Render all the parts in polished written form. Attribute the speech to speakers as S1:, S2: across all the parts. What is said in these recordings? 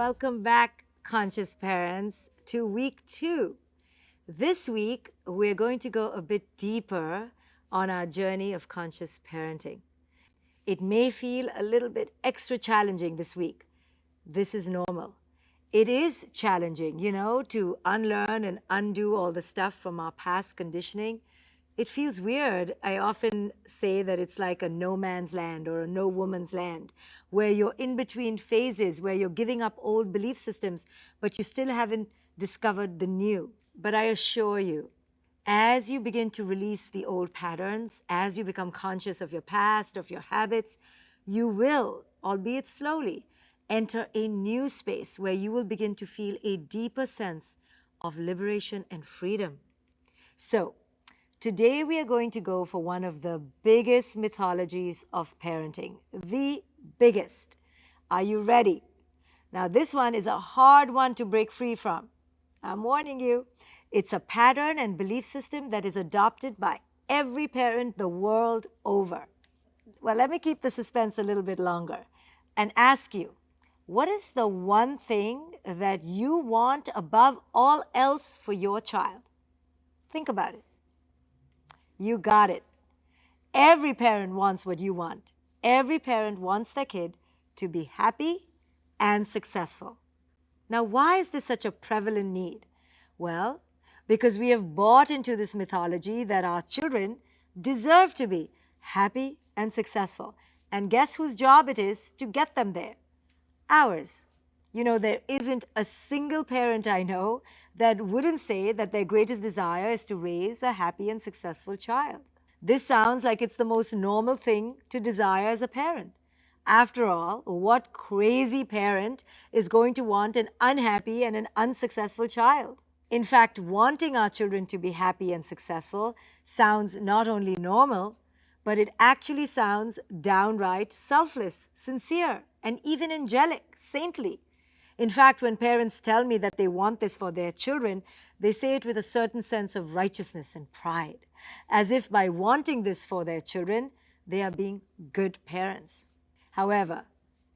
S1: Welcome back, conscious parents, to week 2. This week, we're going to go a bit deeper on our journey of conscious parenting. It may feel a little bit extra challenging this week. This is normal. It is challenging, to unlearn and undo all the stuff from our past conditioning. It feels weird. I often say that it's like a no man's land or a no woman's land, where you're in between phases, where you're giving up old belief systems, but you still haven't discovered the new. But I assure you, as you begin to release the old patterns, as you become conscious of your past, of your habits, you will, albeit slowly, enter a new space where you will begin to feel a deeper sense of liberation and freedom. So, today we are going to go for one of the biggest mythologies of parenting, the biggest. Are you ready? Now, this one is a hard one to break free from. I'm warning you. It's a pattern and belief system that is adopted by every parent the world over. Well, let me keep the suspense a little bit longer and ask you, what is the one thing that you want above all else for your child? Think about it. You got it. Every parent wants what you want. Every parent wants their kid to be happy and successful. Now, why is this such a prevalent need? Well, because we have bought into this mythology that our children deserve to be happy and successful. And guess whose job it is to get them there? Ours. There isn't a single parent I know that wouldn't say that their greatest desire is to raise a happy and successful child. This sounds like it's the most normal thing to desire as a parent. After all, what crazy parent is going to want an unhappy and an unsuccessful child? In fact, wanting our children to be happy and successful sounds not only normal, but it actually sounds downright selfless, sincere, and even angelic, saintly. In fact, when parents tell me that they want this for their children, they say it with a certain sense of righteousness and pride, as if by wanting this for their children, they are being good parents. However,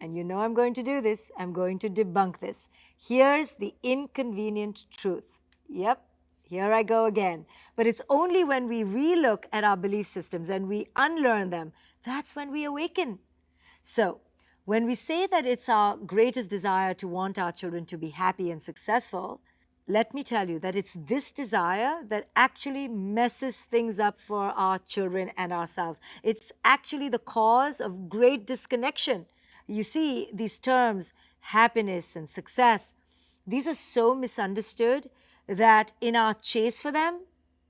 S1: and I'm going to do this, I'm going to debunk this. Here's the inconvenient truth. Yep, here I go again. But it's only when we relook at our belief systems and we unlearn them, that's when we awaken. So, when we say that it's our greatest desire to want our children to be happy and successful, let me tell you that it's this desire that actually messes things up for our children and ourselves. It's actually the cause of great disconnection. You see, these terms, happiness and success, these are so misunderstood that in our chase for them,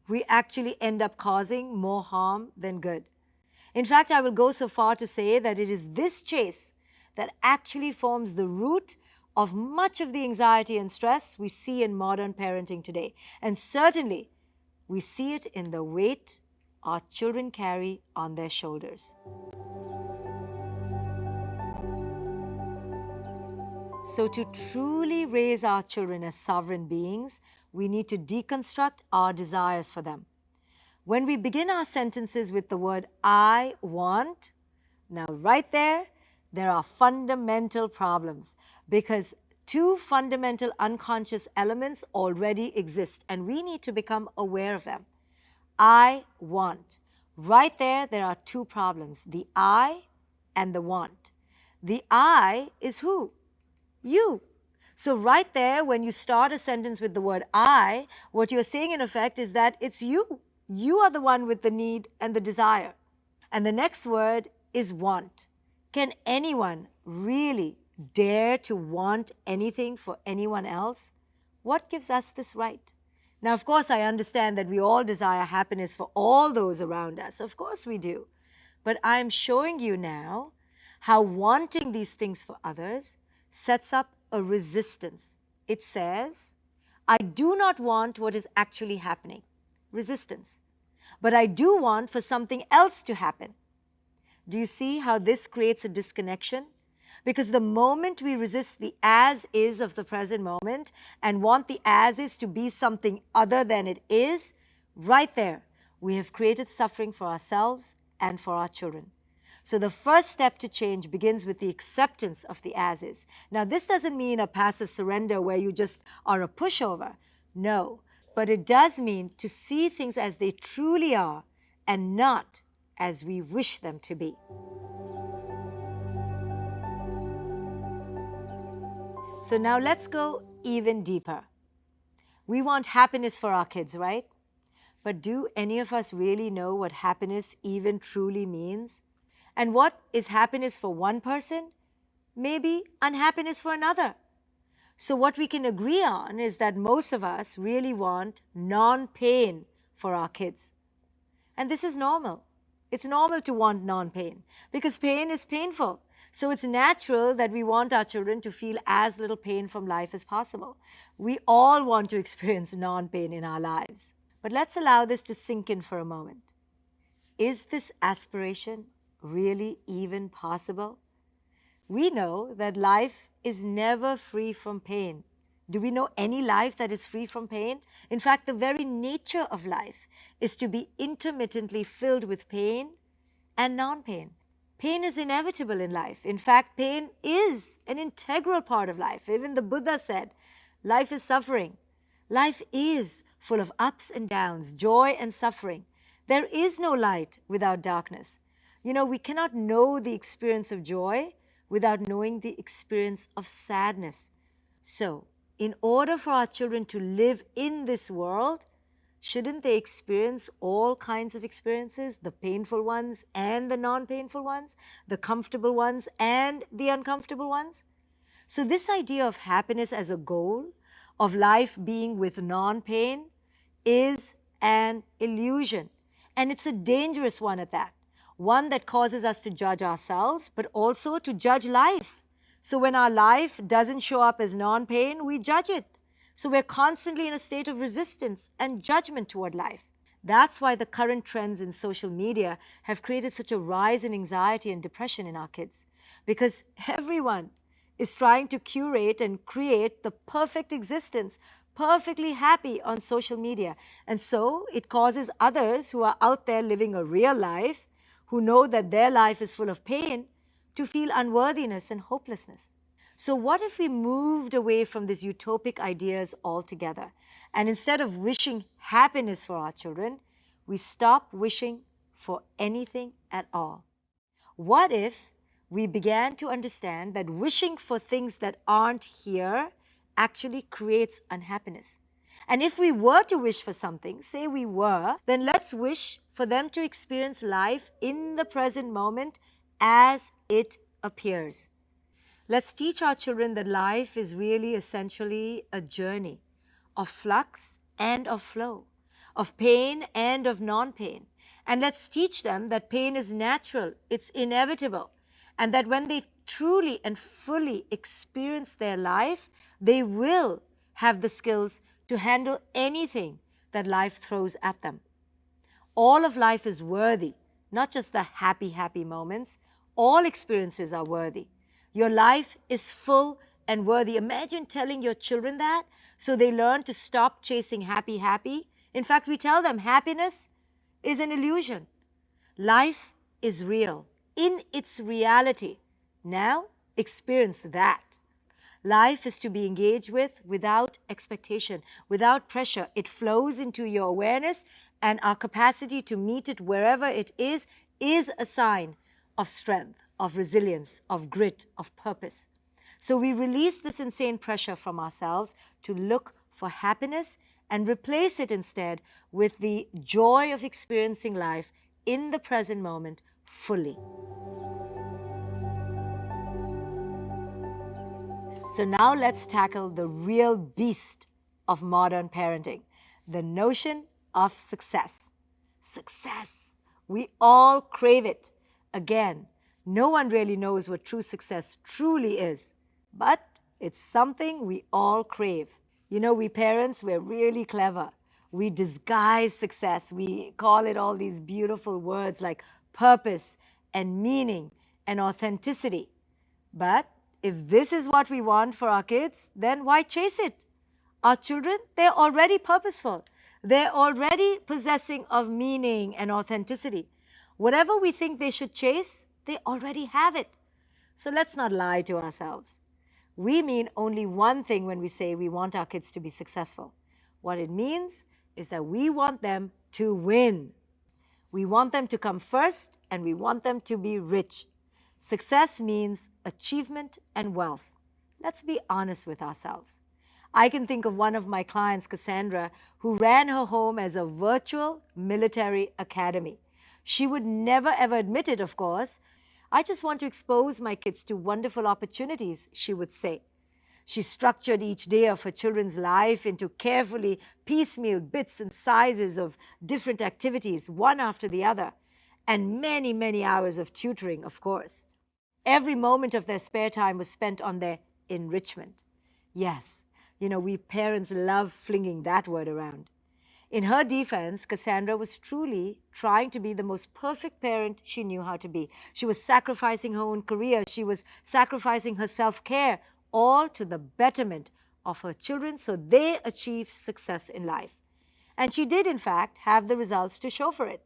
S1: we actually end up causing more harm than good. In fact, I will go so far to say that it is this chase that actually forms the root of much of the anxiety and stress we see in modern parenting today. And certainly, we see it in the weight our children carry on their shoulders. So to truly raise our children as sovereign beings, we need to deconstruct our desires for them. When we begin our sentences with the word I want, now right there are fundamental problems because two fundamental unconscious elements already exist and we need to become aware of them. I want. Right there are two problems, the I and the want. The I is who? You. So right there, when you start a sentence with the word I, what you're saying in effect is that it's you. You are the one with the need and the desire. And the next word is want. Can anyone really dare to want anything for anyone else? What gives us this right? Now, of course, I understand that we all desire happiness for all those around us. Of course we do. But I'm showing you now how wanting these things for others sets up a resistance. It says, I do not want what is actually happening. Resistance. But I do want for something else to happen. Do you see how this creates a disconnection? Because the moment we resist the as-is of the present moment and want the as-is to be something other than it is, right there, we have created suffering for ourselves and for our children. So the first step to change begins with the acceptance of the as is. Now, this doesn't mean a passive surrender where you just are a pushover. No, but it does mean to see things as they truly are and not as we wish them to be. So now let's go even deeper. We want happiness for our kids, right? But do any of us really know what happiness even truly means? And what is happiness for one person may be unhappiness for another. So what we can agree on is that most of us really want non-pain for our kids. And this is normal. It's normal to want non-pain because pain is painful. So it's natural that we want our children to feel as little pain from life as possible. We all want to experience non-pain in our lives. But let's allow this to sink in for a moment. Is this aspiration really even possible? We know that life is never free from pain. Do we know any life that is free from pain? In fact, the very nature of life is to be intermittently filled with pain and non-pain. Pain is inevitable in life. In fact, pain is an integral part of life. Even the Buddha said, life is suffering. Life is full of ups and downs, joy and suffering. There is no light without darkness. You know, we cannot know the experience of joy without knowing the experience of sadness. So, in order for our children to live in this world, shouldn't they experience all kinds of experiences, the painful ones and the non-painful ones, the comfortable ones and the uncomfortable ones? So this idea of happiness as a goal, of life being with non-pain, is an illusion. And it's a dangerous one at that. One that causes us to judge ourselves, but also to judge life. So when our life doesn't show up as non-pain, we judge it. So we're constantly in a state of resistance and judgment toward life. That's why the current trends in social media have created such a rise in anxiety and depression in our kids. Because everyone is trying to curate and create the perfect existence, perfectly happy on social media. And so it causes others who are out there living a real life, who know that their life is full of pain, to feel unworthiness and hopelessness. So what if we moved away from these utopic ideas altogether, and instead of wishing happiness for our children, we stop wishing for anything at all? What if we began to understand that wishing for things that aren't here actually creates unhappiness? And if we were to wish for something, say we were, then let's wish for them to experience life in the present moment as it appears. Let's teach our children that life is really essentially a journey of flux and of flow, of pain and of non-pain. And let's teach them that pain is natural, it's inevitable, and that when they truly and fully experience their life, they will have the skills to handle anything that life throws at them. All of life is worthy, not just the happy, happy moments. All experiences are worthy. Your life is full and worthy. Imagine telling your children that so they learn to stop chasing happy, happy. In fact, we tell them happiness is an illusion. Life is real in its reality. Now, experience that. Life is to be engaged with without expectation, without pressure. It flows into your awareness, and our capacity to meet it wherever it is a sign of strength, of resilience, of grit, of purpose. So we release this insane pressure from ourselves to look for happiness and replace it instead with the joy of experiencing life in the present moment fully. So now let's tackle the real beast of modern parenting, the notion of success. Success. We all crave it. Again, no one really knows what true success truly is, but it's something we all crave. You know, we parents, we're really clever. We disguise success. We call it all these beautiful words like purpose and meaning and authenticity. But if this is what we want for our kids, then why chase it? Our children, they're already purposeful. They're already possessing of meaning and authenticity. Whatever we think they should chase, They already have it. So let's not lie to ourselves. We mean only one thing when we say we want our kids to be successful. What it means is that we want them to win. We want them to come first, and we want them to be rich. Success means achievement and wealth. Let's be honest with ourselves. I can think of one of my clients, Cassandra, who ran her home as a virtual military academy. She would never ever admit it, of course. I just want to expose my kids to wonderful opportunities, she would say. She structured each day of her children's life into carefully piecemeal bits and sizes of different activities, one after the other, and many, many hours of tutoring, of course. Every moment of their spare time was spent on their enrichment. Yes, we parents love flinging that word around. In her defense, Cassandra was truly trying to be the most perfect parent she knew how to be. She was sacrificing her own career. She was sacrificing her self-care, all to the betterment of her children so they achieve success in life. And she did, in fact, have the results to show for it.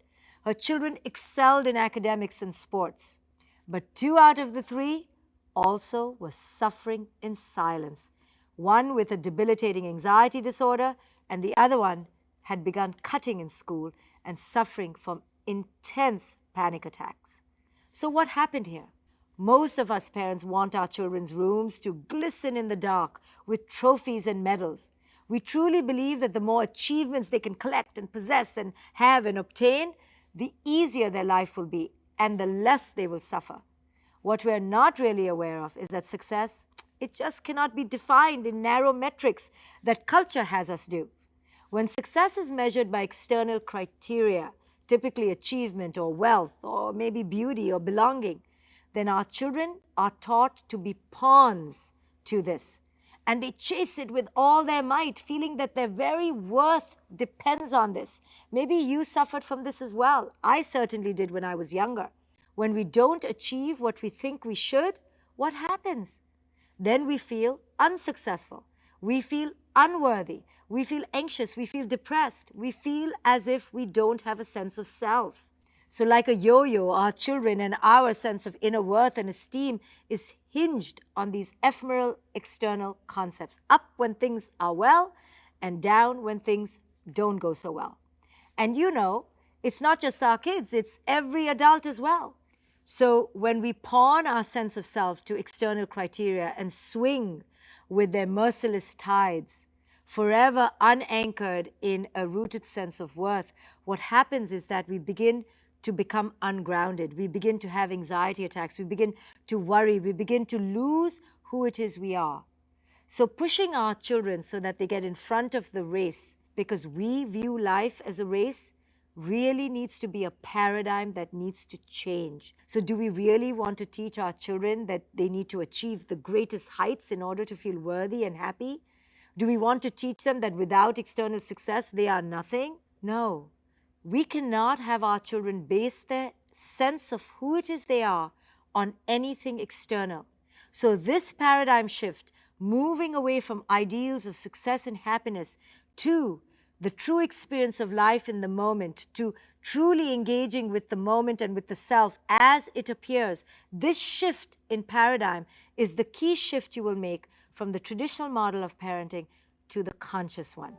S1: Her children excelled in academics and sports. But 2 out of the 3 also were suffering in silence. One with a debilitating anxiety disorder, and the other one had begun cutting in school and suffering from intense panic attacks. So what happened here? Most of us parents want our children's rooms to glisten in the dark with trophies and medals. We truly believe that the more achievements they can collect and possess and have and obtain, the easier their life will be and the less they will suffer. What we're not really aware of is that success, it just cannot be defined in narrow metrics that culture has us do. When success is measured by external criteria, typically achievement or wealth or maybe beauty or belonging, then our children are taught to be pawns to this. And they chase it with all their might, feeling that their very worth depends on this. Maybe you suffered from this as well. I certainly did when I was younger. When we don't achieve what we think we should, what happens? Then we feel unsuccessful. We feel unworthy. We feel anxious. We feel depressed. We feel as if we don't have a sense of self. So like a yo-yo, our children and our sense of inner worth and esteem is hinged on these ephemeral external concepts. Up when things are well and down when things don't go so well. And it's not just our kids, it's every adult as well. So when we pawn our sense of self to external criteria and swing with their merciless tides, forever unanchored in a rooted sense of worth, what happens is that we begin to become ungrounded. We begin to have anxiety attacks. We begin to worry. We begin to lose who it is we are. So pushing our children so that they get in front of the race, because we view life as a race, really needs to be a paradigm that needs to change. So do we really want to teach our children that they need to achieve the greatest heights in order to feel worthy and happy? Do we want to teach them that without external success, they are nothing? No. We cannot have our children base their sense of who it is they are on anything external. So this paradigm shift, moving away from ideals of success and happiness to the true experience of life in the moment, to truly engaging with the moment and with the self as it appears, this shift in paradigm is the key shift you will make from the traditional model of parenting to the conscious one.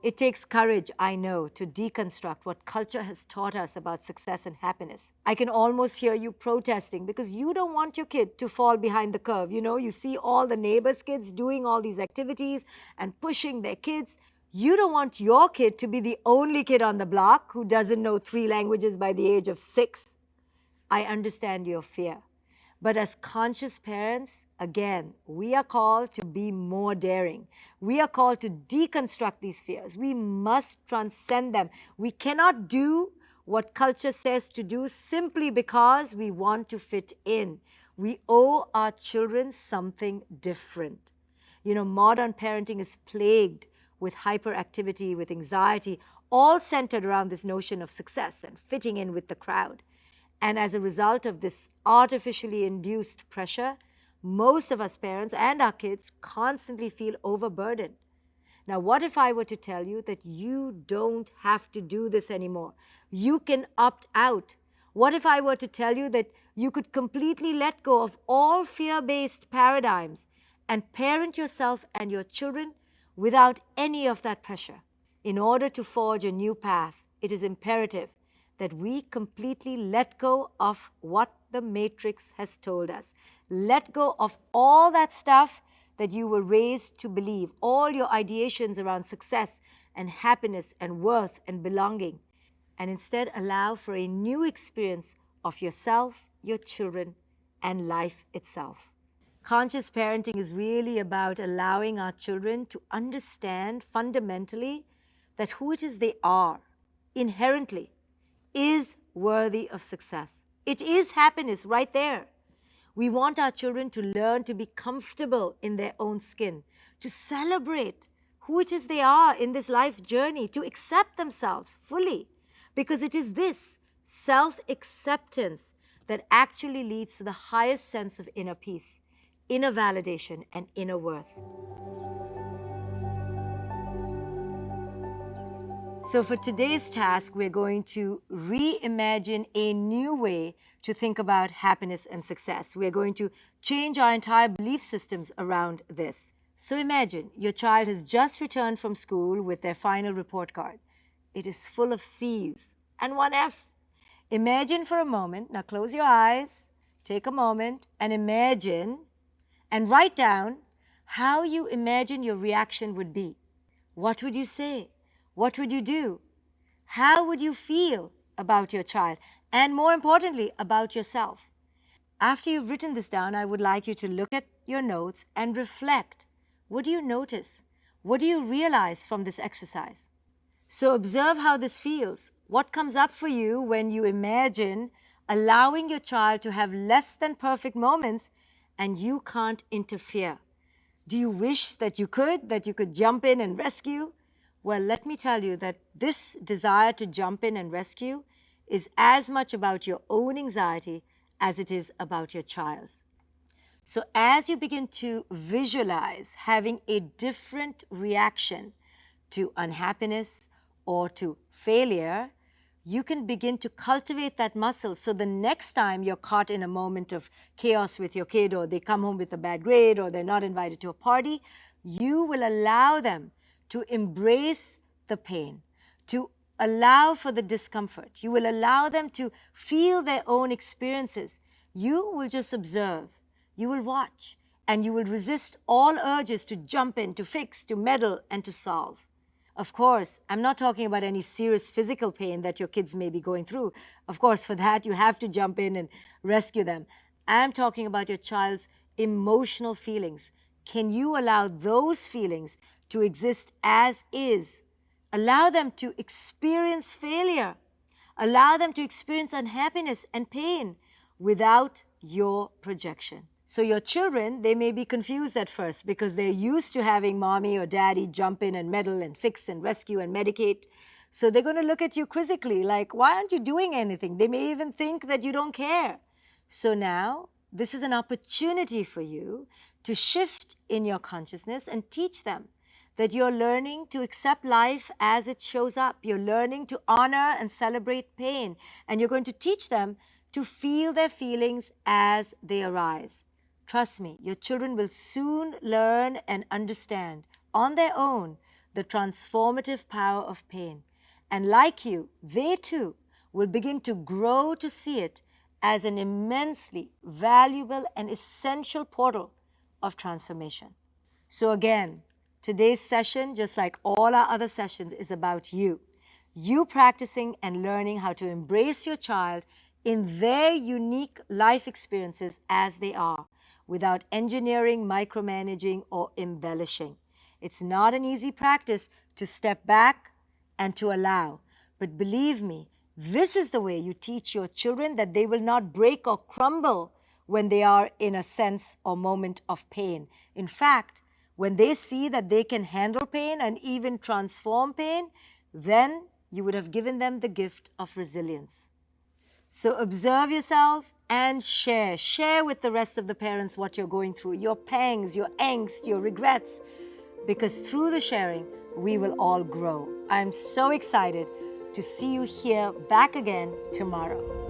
S1: It takes courage, I know, to deconstruct what culture has taught us about success and happiness. I can almost hear you protesting because you don't want your kid to fall behind the curve. You see all the neighbors' kids doing all these activities and pushing their kids. You don't want your kid to be the only kid on the block who doesn't know 3 languages by the age of 6. I understand your fear. But as conscious parents, again, we are called to be more daring. We are called to deconstruct these fears. We must transcend them. We cannot do what culture says to do simply because we want to fit in. We owe our children something different. Modern parenting is plagued with hyperactivity, with anxiety, all centered around this notion of success and fitting in with the crowd. And as a result of this artificially induced pressure, most of us parents and our kids constantly feel overburdened. Now, what if I were to tell you that you don't have to do this anymore? You can opt out. What if I were to tell you that you could completely let go of all fear-based paradigms and parent yourself and your children without any of that pressure? In order to forge a new path, it is imperative that we completely let go of what the Matrix has told us. Let go of all that stuff that you were raised to believe, all your ideations around success and happiness and worth and belonging, and instead allow for a new experience of yourself, your children, and life itself. Conscious parenting is really about allowing our children to understand fundamentally that who it is they are inherently is worthy of success. It is happiness right there. We want our children to learn to be comfortable in their own skin, to celebrate who it is they are in this life journey, to accept themselves fully, because it is this self-acceptance that actually leads to the highest sense of inner peace, inner validation, and inner worth. So for today's task, we're going to reimagine a new way to think about happiness and success. We're going to change our entire belief systems around this. So imagine your child has just returned from school with their final report card. It is full of C's and one F. Imagine for a moment, now close your eyes, take a moment and imagine and write down how you imagine your reaction would be. What would you say? What would you do? How would you feel about your child? And more importantly, about yourself. After you've written this down, I would like you to look at your notes and reflect. What do you notice? What do you realize from this exercise? So observe how this feels. What comes up for you when you imagine allowing your child to have less than perfect moments and you can't interfere? Do you wish that you could jump in and rescue? Well, let me tell you that this desire to jump in and rescue is as much about your own anxiety as it is about your child's. So as you begin to visualize having a different reaction to unhappiness or to failure, you can begin to cultivate that muscle. So the next time you're caught in a moment of chaos with your kid, or they come home with a bad grade, or they're not invited to a party, you will allow them to embrace the pain, to allow for the discomfort. You will allow them to feel their own experiences. You will just observe, you will watch, and you will resist all urges to jump in, to fix, to meddle, and to solve. Of course, I'm not talking about any serious physical pain that your kids may be going through. Of course, for that, you have to jump in and rescue them. I'm talking about your child's emotional feelings. Can you allow those feelings to exist as is? Allow them to experience failure. Allow them to experience unhappiness and pain without your projection. So your children, they may be confused at first because they're used to having mommy or daddy jump in and meddle and fix and rescue and medicate. So they're going to look at you quizzically like, why aren't you doing anything? They may even think that you don't care. So now, this is an opportunity for you to shift in your consciousness and teach them that you're learning to accept life as it shows up. You're learning to honor and celebrate pain. And you're going to teach them to feel their feelings as they arise. Trust me, your children will soon learn and understand on their own the transformative power of pain. And like you, they too will begin to grow to see it as an immensely valuable and essential portal of transformation. So again, today's session, just like all our other sessions, is about you. You practicing and learning how to embrace your child in their unique life experiences as they are, without engineering, micromanaging, or embellishing. It's not an easy practice to step back and to allow. But believe me, this is the way you teach your children that they will not break or crumble when they are in a sense or moment of pain. In fact, when they see that they can handle pain and even transform pain, then you would have given them the gift of resilience. So observe yourself and share. Share with the rest of the parents what you're going through, your pangs, your angst, your regrets. because through the sharing, we will all grow. I'm so excited to see you here back again tomorrow.